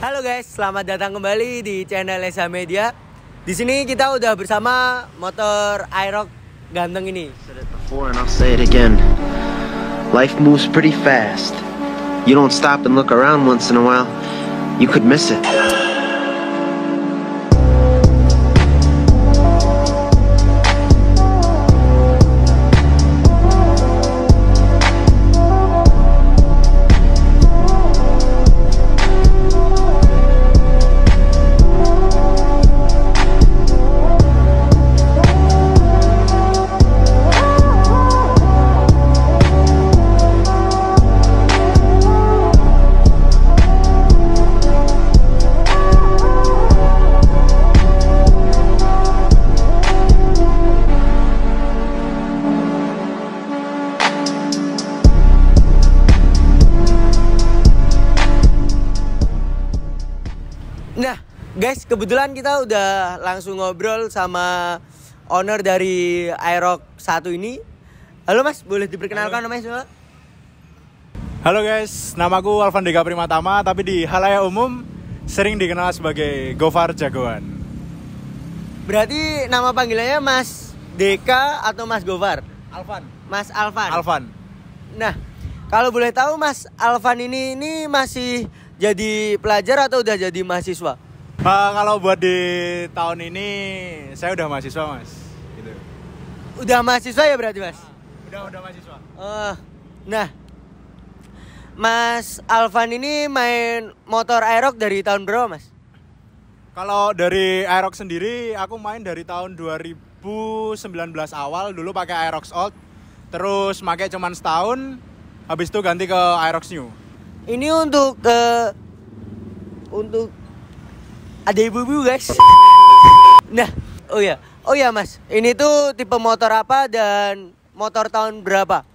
Halo guys, selamat datang kembali di channel Esa Media. Di sini kita udah bersama motor Aerox ganteng ini. Said it before and I'll say it again. Life moves pretty fast. You don't stop and look around once in a while, you could miss it. Nah guys, kebetulan kita udah langsung ngobrol sama owner dari Aerox 1 ini. Halo mas, boleh diperkenalkan namanya semua? Halo guys, namaku Alvan Deka Primatama, tapi di halayak umum sering dikenal sebagai Gofar Jagoan. Berarti nama panggilannya Mas Deka atau Mas Gofar? Alvan. Mas Alvan. Alvan. Nah, kalau boleh tahu Mas Alvan ini masih jadi pelajar atau udah jadi mahasiswa? Kalau buat di tahun ini saya udah mahasiswa mas. Gitu. Udah mahasiswa ya berarti mas? Udah mahasiswa. Nah, Mas Alvan ini main motor Aerox dari tahun berapa mas? Kalau dari Aerox sendiri aku main dari tahun 2019 awal, dulu pakai Aerox Old, terus pakai cuman setahun, habis itu ganti ke Aerox New. Ini untuk ada ibu-ibu guys. Nah, oh ya mas, ini tuh tipe motor apa dan motor tahun berapa?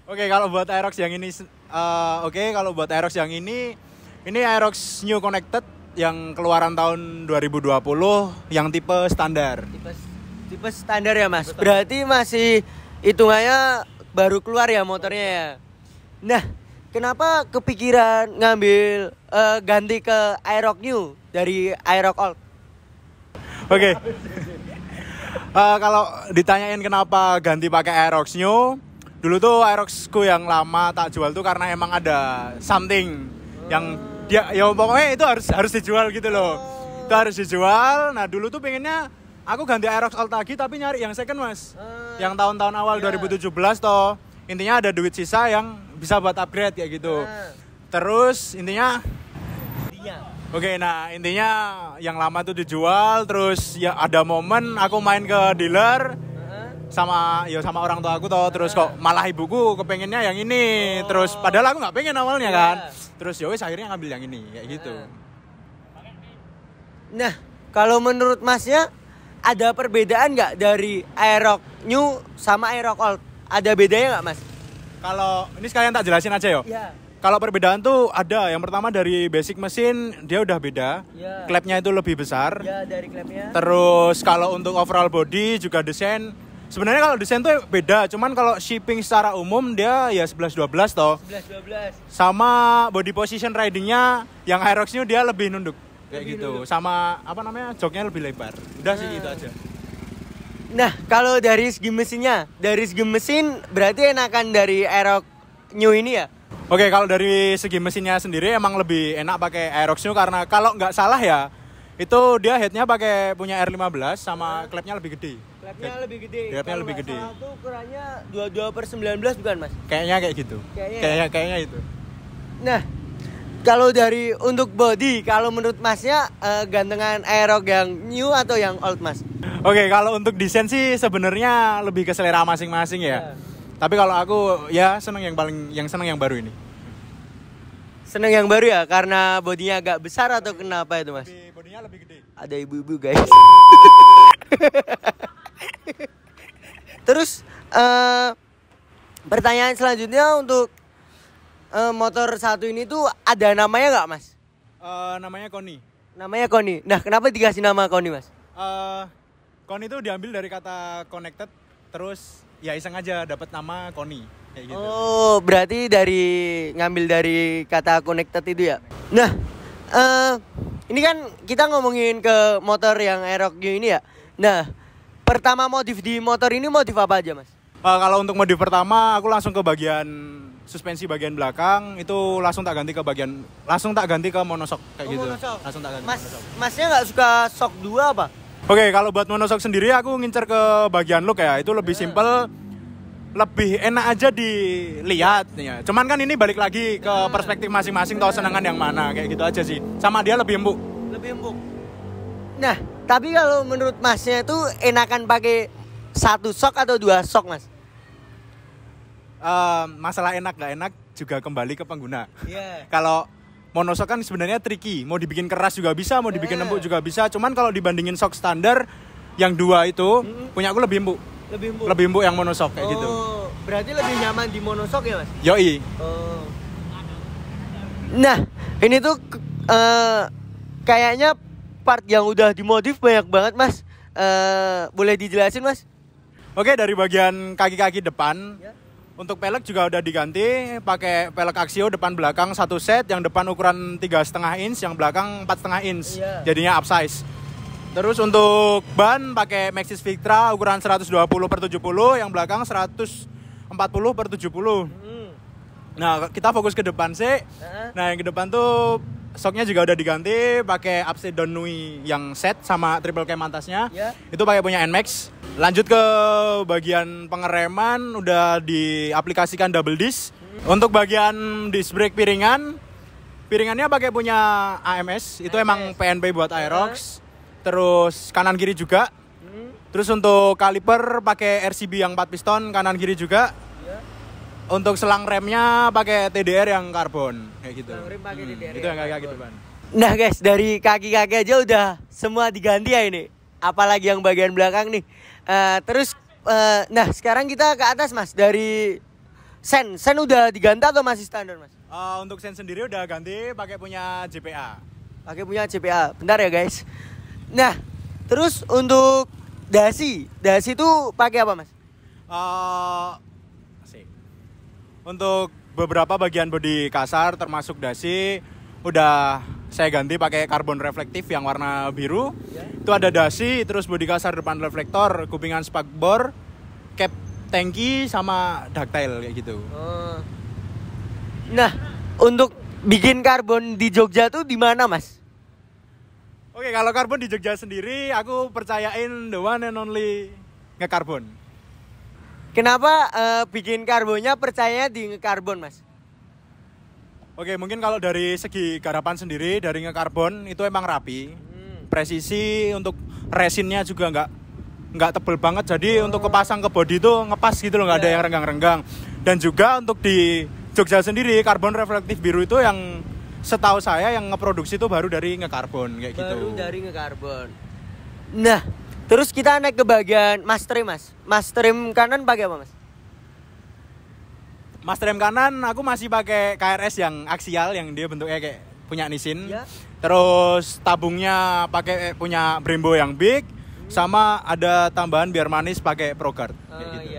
Oke, kalau buat Aerox yang ini, Aerox yang ini Aerox New Connected yang keluaran tahun 2020 yang tipe standar. Tipe standar ya mas. Berarti masih hitungannya baru keluar ya motornya ya. Nah, kenapa kepikiran ngambil ganti ke Aerox New dari Aerox Old? Oke. Kalau ditanyain kenapa ganti pakai Aerox New, dulu tuh Aeroxku yang lama tak jual tuh karena emang ada something yang dia ya pokoknya itu harus dijual gitu loh. Itu harus dijual. Nah, dulu tuh pengennya aku ganti Aerox Old lagi tapi nyari yang second, Mas. Yang tahun-tahun awal 2017 toh. Intinya ada duit sisa yang bisa buat upgrade kayak gitu. Terus intinya intinya yang lama tuh dijual, terus ya ada momen aku main ke dealer sama orang tua aku toh, terus kok malah ibuku kepengennya yang ini. Terus padahal aku nggak pengen awalnya kan. Terus yowes akhirnya ngambil yang ini kayak gitu. Nah, kalau menurut masnya ada perbedaan nggak dari Aerox New sama Aerox Old? Ada bedanya nggak mas? Kalau ini sekalian tak jelasin aja yo. Iya. Kalau perbedaan tuh ada. Yang pertama dari basic mesin dia udah beda. Ya. Klepnya itu lebih besar. Ya, dari klepnya. Terus kalau untuk overall body juga desain. Sebenarnya kalau desain tuh beda. Cuman kalau shipping secara umum dia ya 11-12 toh. 11-12. Sama body position ridingnya yang Aerox New dia lebih nunduk kayak Lebih gitu. nunduk. Sama joknya lebih lebar. Udah sih itu aja. Nah, kalau dari segi mesinnya, berarti enakan dari Aerox New ini ya? Oke, kalau dari segi mesinnya sendiri emang lebih enak pakai Aerox New karena kalau nggak salah ya, itu dia headnya pakai punya R15 sama klepnya lebih gede. Klepnya lebih gede. Klepnya lebih gede. Kalau tuh ukurannya 22/19 bukan mas? Kayaknya kayak gitu. Kayaknya itu. Nah, kalau dari untuk body, kalau menurut masnya gantengan Aerox yang new atau yang old mas? Oke, kalau untuk desain sih sebenarnya lebih ke selera masing-masing ya. Tapi kalau aku ya seneng yang baru ini. Seneng yang baru ya, karena bodinya agak besar atau kenapa itu mas? Bodinya lebih gede. Ada ibu-ibu guys. Terus pertanyaan selanjutnya untuk motor satu ini tuh ada namanya nggak mas? Namanya Koni. Namanya Koni. Nah, kenapa dikasih nama Koni mas? Koni itu diambil dari kata connected, terus ya iseng aja dapat nama Koni. kayak gitu. Oh, berarti ngambil dari kata connected itu ya. Nah, ini kan kita ngomongin ke motor yang Aerox New ini ya. Nah, pertama modif di motor ini modif apa aja, Mas? Kalau untuk modif pertama aku langsung ke bagian suspensi bagian belakang itu langsung tak ganti ke monoshock kayak gitu. Monoshock. Langsung tak ganti. Masnya nggak suka shock 2 apa? Oke, kalau buat monoshock sendiri aku ngincer ke bagian look ya. Itu lebih simple, lebih enak aja dilihat ya. Cuman kan ini balik lagi ke perspektif masing-masing tahu senangan yang mana kayak gitu aja sih. Sama dia lebih empuk. Lebih empuk. Nah, tapi kalau menurut Masnya itu enakan pakai 1 shock atau 2 shock, Mas? Masalah enak gak enak juga kembali ke pengguna. Iya. Kalau monoshock kan sebenarnya tricky. Mau dibikin keras juga bisa, mau dibikin empuk juga bisa. Cuman kalau dibandingin shock standar yang 2 itu punya aku lebih empuk. Lebih empuk yang monoshock kayak gitu. Berarti lebih nyaman di monoshock ya, Mas? Yoi. Nah, ini tuh kayaknya part yang udah dimodif banyak banget, Mas. Boleh dijelasin, Mas? Oke, dari bagian kaki-kaki depan untuk pelek juga udah diganti pakai pelek Axio depan belakang 1 set, yang depan ukuran 3,5 inch, yang belakang 4,5 inch. Jadinya upsize. Terus untuk ban pakai Maxxis Victra ukuran 120/70, yang belakang 140/70. Nah, kita fokus ke depan sih. Nah, yang ke depan tuh shocknya juga udah diganti pakai upside down Nui yang set sama triple cam atasnya. Itu pakai punya NMAX. Lanjut ke bagian pengereman udah diaplikasikan double disc. Untuk bagian disc brake piringannya pakai punya AMS. Itu emang PNB buat Aerox. Terus kanan kiri juga. Terus untuk kaliper pakai RCB yang 4 piston kanan kiri juga. Untuk selang remnya pakai TDR yang karbon kayak gitu. Selang rem pakai TDR. Itu yang kaki depan. Nah, guys, dari kaki-kaki aja udah semua diganti ya ini. Apalagi yang bagian belakang nih. Nah sekarang kita ke atas, Mas. Dari sen udah diganti atau masih standar, Mas? Untuk sen sendiri udah ganti pakai punya JPA. Bentar ya, guys. Nah, terus untuk dasi itu pakai apa, Mas? Untuk beberapa bagian bodi kasar termasuk dasi udah saya ganti pakai karbon reflektif yang warna biru. Itu ada dasi, terus bodi kasar depan reflektor, kupingan spakbor, cap tangki sama ductile kayak gitu. Nah, untuk bikin karbon di Jogja tuh di mana, Mas? Oke, kalau karbon di Jogja sendiri aku percayain the one and only ngekarbon. Kenapa bikin karbonnya percaya di ngekarbon, Mas? Oke, mungkin kalau dari segi garapan sendiri dari ngekarbon itu emang rapi. Presisi untuk resinnya juga nggak tebel banget. Jadi untuk kepasang ke bodi itu ngepas gitu loh, nggak ada yang renggang-renggang. Dan juga untuk di Jogja sendiri karbon reflektif biru itu yang setahu saya yang ngeproduksi itu baru dari ngekarbon kayak gitu. Baru dari ngekarbon. Nah, terus kita naik ke bagian mas trim, Mas. Mas trim kanan pakai apa, Mas? Mas trim kanan aku masih pakai KRS yang aksial yang dia bentuknya kayak punya Nissin. Terus tabungnya pakai punya Brembo yang big, sama ada tambahan biar manis pakai ProGuard kayak gitu.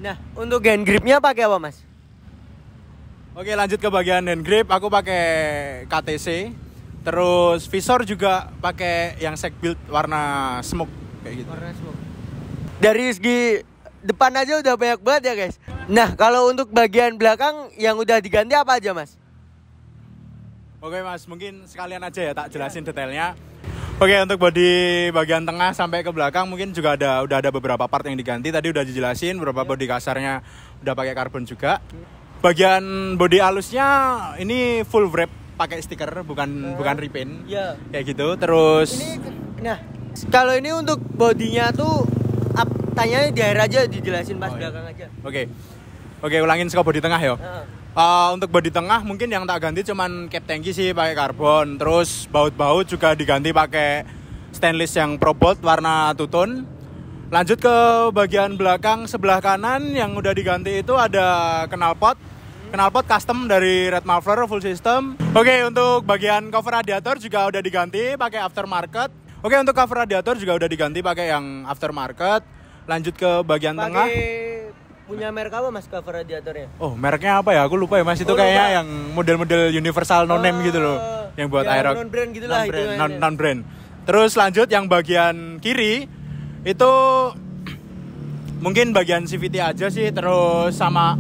Nah, untuk hand gripnya pakai apa, Mas? Oke, lanjut ke bagian hand grip, aku pakai KTC. Terus visor juga pakai yang seg build warna smoke kayak gitu. Warna smoke. Dari segi depan aja udah banyak banget ya, guys. Nah, kalau untuk bagian belakang yang udah diganti apa aja, Mas? Oke, Mas, mungkin sekalian aja ya tak jelasin detailnya. Oke, untuk bodi bagian tengah sampai ke belakang mungkin juga udah ada beberapa part yang diganti. Tadi udah dijelasin beberapa bodi kasarnya udah pakai karbon juga. Bagian bodi halusnya ini full wrap pakai stiker, bukan repaint. Kayak gitu. Terus kalau ini untuk bodinya tuh tanya di akhir aja, dijelasin pas belakang aja. Oke, ulangin ke bodi tengah ya. Untuk bodi tengah mungkin yang tak ganti cuman cap tangki sih pakai karbon. Terus baut-baut juga diganti pakai stainless yang Pro Bolt warna two-tone. Lanjut ke bagian belakang sebelah kanan yang udah diganti itu ada knalpot custom dari Red Muffler full system. Oke, untuk bagian cover radiator juga udah diganti pakai aftermarket. Oke, untuk cover radiator juga udah diganti pakai yang aftermarket. Lanjut ke bagian tengah. Punya merek apa Mas cover radiatornya? Oh, mereknya apa ya? Aku lupa ya Mas. Itu kayaknya yang model-model universal no name gitu loh. Yang buat Aerox. Non brand gitu lah itu. Non brand. Terus lanjut yang bagian kiri itu mungkin bagian CVT aja sih, terus sama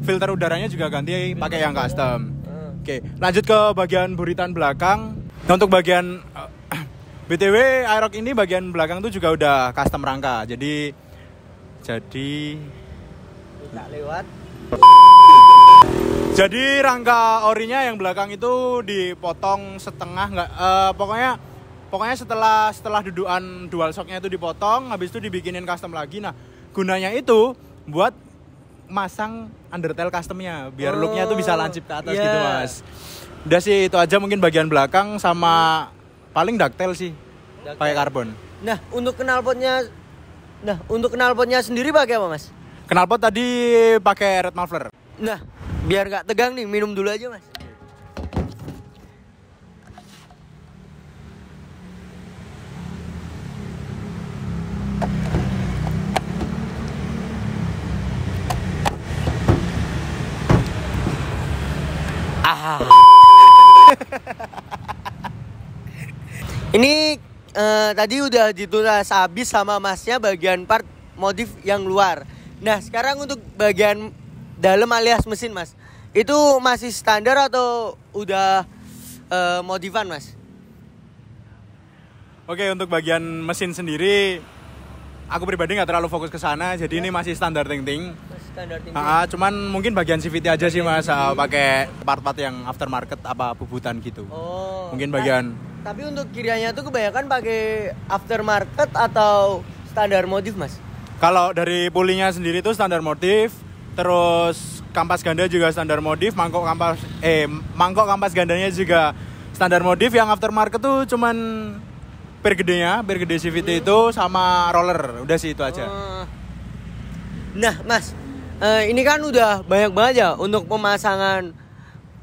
filter udaranya juga ganti pakai yang custom. Oke, lanjut ke bagian buritan belakang. Nah, untuk bagian BTW Aerox ini bagian belakang tuh juga udah custom rangka. Jadi tak lewat. Jadi rangka orinya yang belakang itu dipotong setengah, pokoknya setelah dudukan dual shocknya itu dipotong, habis itu dibikinin custom lagi. Nah, gunanya itu buat masang undertail customnya biar looknya tuh bisa lancip ke atas gitu Mas. Udah sih itu aja mungkin bagian belakang sama paling ductile sih. Pakai karbon. Nah, untuk knalpotnya sendiri pakai apa, Mas? Knalpot tadi pakai red muffler. Nah, biar nggak tegang nih, minum dulu aja, Mas. Ini tadi udah ditulis habis sama Masnya bagian part modif yang luar. Nah, sekarang untuk bagian dalam alias mesin, Mas. Itu masih standar atau udah modifan, Mas? Oke, untuk bagian mesin sendiri aku pribadi nggak terlalu fokus ke sana, jadi ini masih standar ting-ting. Cuman mungkin bagian CVT aja sih Mas, pakai part-part yang aftermarket apa bubutan gitu. Mungkin bagian. Tapi untuk kiriannya tuh kebanyakan pakai aftermarket atau standar modif, Mas? Kalau dari pulinya sendiri tuh standar modif, terus kampas ganda juga standar modif, mangkok kampas gandanya juga standar modif. Yang aftermarket tuh cuman per gede CVT itu sama roller, udah sih itu aja. Nah Mas, ini kan udah banyak banget ya untuk pemasangan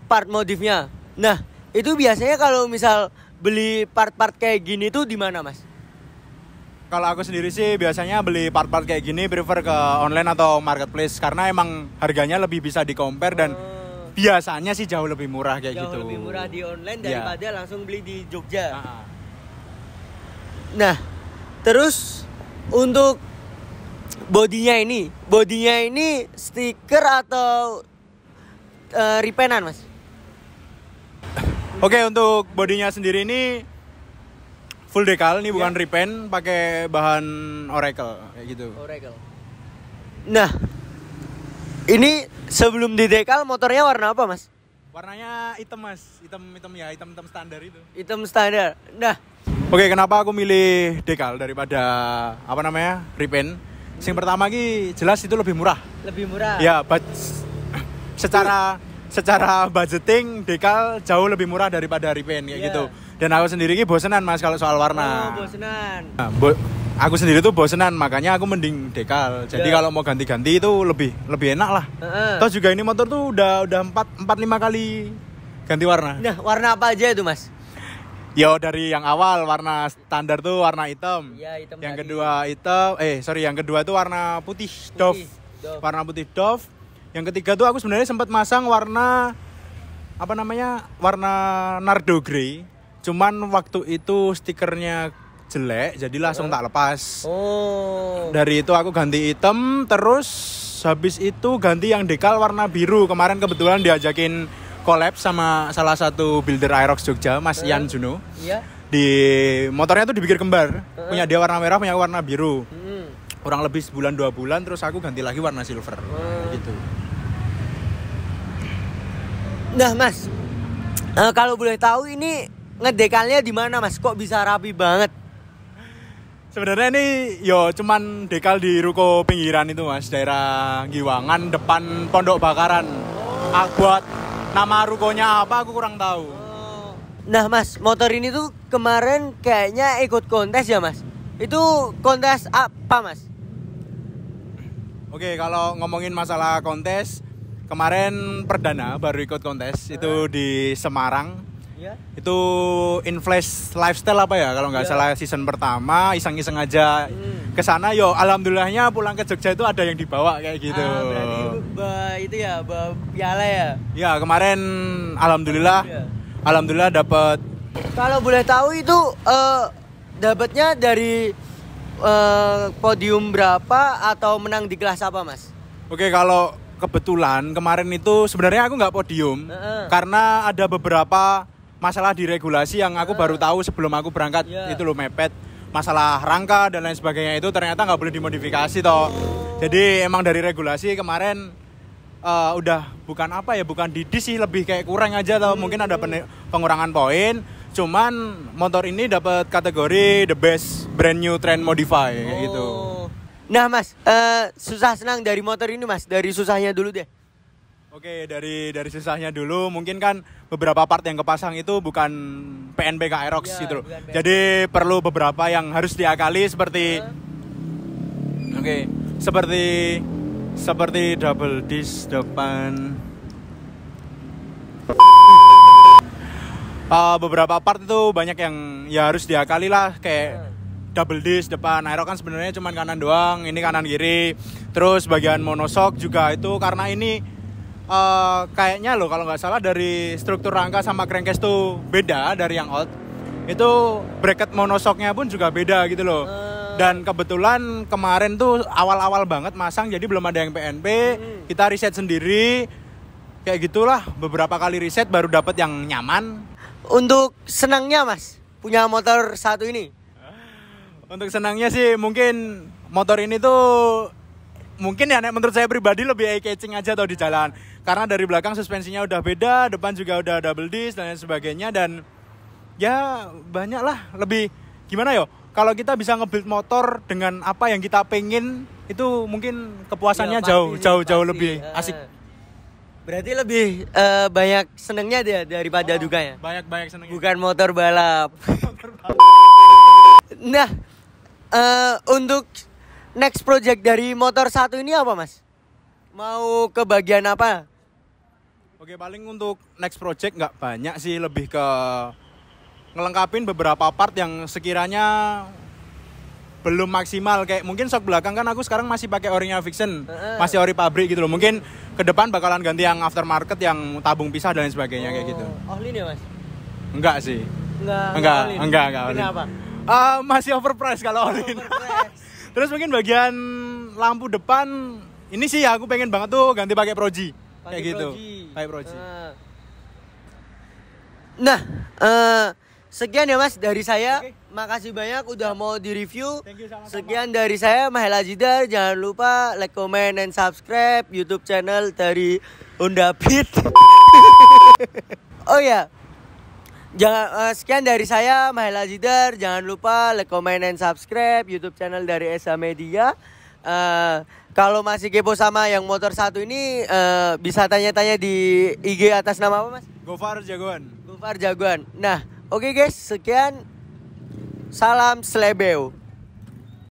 part modifnya. Nah, itu biasanya kalau misal beli part-part kayak gini tuh di mana, Mas? Kalau aku sendiri sih biasanya beli part-part kayak gini prefer ke online atau marketplace karena emang harganya lebih bisa di-compare dan biasanya sih jauh lebih murah kayak gitu. Jauh lebih murah di online daripada langsung beli di Jogja. Nah, terus untuk bodinya ini stiker atau repaintan, Mas? Oke, untuk bodinya sendiri ini full decal, ini bukan repaint, pakai bahan Oracle kayak gitu. Oracle. Nah, ini sebelum di decal motornya warna apa, Mas? Warnanya hitam, Mas. Hitam standar itu. Hitam standar. Nah, oke, kenapa aku milih decal daripada repaint? Yang pertama jelas itu lebih murah. Lebih murah. Ya, secara budgeting decal jauh lebih murah daripada repaint kayak gitu. Dan aku sendiri bosenan Mas kalau soal warna. Bosenan. Nah, aku sendiri tuh bosenan, makanya aku mending decal. Jadi kalau mau ganti-ganti itu lebih enak lah. Terus juga ini motor tuh udah 4-5 kali ganti warna. Nah, warna apa aja itu, Mas? Yo, dari yang awal warna standar tuh warna hitam. Iya, hitam. Yang kedua yang kedua tuh warna putih Dove. Warna putih Dove. Yang ketiga tuh aku sebenarnya sempat masang warna warna Nardo Grey. Cuman waktu itu stikernya jelek, jadi langsung tak lepas. Dari itu aku ganti hitam, terus habis itu ganti yang decal warna biru. Kemarin kebetulan diajakin collab sama salah satu builder Aerox Jogja, Mas Ian Juno. Iya. Di motornya tuh dibikin kembar. Punya dia warna merah, punya warna biru. Kurang lebih sebulan 2 bulan, terus aku ganti lagi warna silver. Gitu. Nah, Mas, kalau boleh tahu ini ngedekalnya di mana, Mas? Kok bisa rapi banget? Sebenarnya ini cuman dekal di ruko pinggiran itu, Mas, daerah Giwangan depan Pondok Bakaran. Buat nama rukonya apa aku kurang tahu. Nah, Mas, motor ini tuh kemarin kayaknya ikut kontes ya, Mas? Itu kontes apa, Mas? Oke, kalau ngomongin masalah kontes, kemarin perdana baru ikut kontes itu di Semarang. Ya. Itu Inflash Lifestyle apa ya kalau nggak Ya. salah season pertama, iseng-iseng aja ke sana. Yo alhamdulillahnya pulang ke Jogja itu ada yang dibawa kayak gitu. Berarti itu ya, piala ya. Ya kemarin alhamdulillah Ya. alhamdulillah dapat. Kalau boleh tahu itu dapatnya dari podium berapa atau menang di kelas apa, Mas? Oke, kalau kebetulan kemarin itu sebenarnya aku nggak podium karena ada beberapa masalah di regulasi yang aku baru tahu sebelum aku berangkat. Ya. Itu loh, mepet masalah rangka dan lain sebagainya, itu ternyata nggak boleh dimodifikasi toh. Jadi emang dari regulasi kemarin udah bukan apa ya, bukan didis sih, lebih kayak kurang aja toh. Mungkin ada pengurangan poin. Cuman motor ini dapat kategori the best brand new trend modify kayak gitu. Nah, Mas, susah senang dari motor ini, Mas. Dari susahnya dulu deh. Oke, dari susahnya dulu, mungkin kan beberapa part yang kepasang itu bukan PNBK Aerox Ya, gitu loh. bukan PNBK. Jadi perlu beberapa yang harus diakali seperti Oke, seperti double disc depan. Beberapa part itu banyak yang ya harus diakali lah, kayak double disc depan. Aerox kan sebenarnya cuma kanan doang, ini kanan kiri. Terus bagian monoshock juga itu karena ini kayaknya loh kalau nggak salah dari struktur rangka sama crankcase tuh beda dari yang old. Itu bracket monoshocknya pun juga beda gitu loh. Dan kebetulan kemarin tuh awal-awal banget masang, jadi belum ada yang PNP. Kita riset sendiri, kayak gitulah. Beberapa kali riset baru dapat yang nyaman. Untuk senangnya, Mas, punya motor satu ini. Untuk senangnya sih mungkin motor ini tuh mungkin ya menurut saya pribadi lebih eye-catching aja tau di jalan. Karena dari belakang suspensinya udah beda, depan juga udah double disc dan lain sebagainya. Dan ya banyak lah, lebih gimana yo, kalau kita bisa nge-build motor dengan apa yang kita pengen, itu mungkin kepuasannya Ya, jauh pasti. lebih asik. Berarti lebih banyak senengnya dia daripada dukanya. Banyak senengnya. Bukan motor balap. Nah, untuk next project dari motor satu ini apa, Mas? Mau ke bagian apa? Oke, paling untuk next project nggak banyak sih, lebih ke ngelengkapin beberapa part yang sekiranya belum maksimal. Kayak mungkin shock belakang kan aku sekarang masih pakai orinya Vixen, masih ori pabrik gitu loh. Mungkin ke depan bakalan ganti yang aftermarket yang tabung pisah dan lain sebagainya kayak gitu. Ohlin ya, Mas? Enggak sih. Enggak Ohlin. Enggak Ohlin. Kenapa? Masih overpriced kalau Ohlin. Terus mungkin bagian lampu depan ini sih aku pengen banget tuh ganti pakai Proji. Kayak gitu. Pakai Proji. Nah, sekian ya, Mas dari saya. Oke. Makasih banyak udah mau di-review. Thank you, sama-sama. Sekian dari saya, Mahel Ajidar. Jangan lupa like, comment, and subscribe YouTube channel dari Honda Beat. Oh ya, sekian dari saya, Mahel Ajidar. Jangan lupa like, comment, and subscribe YouTube channel dari Esa Media. Kalau masih kepo sama yang motor satu ini, bisa tanya-tanya di IG atas nama apa, Mas? Gofar Jagoan. Gofar Jagoan. Nah, oke guys, sekian. Salam Slebeo.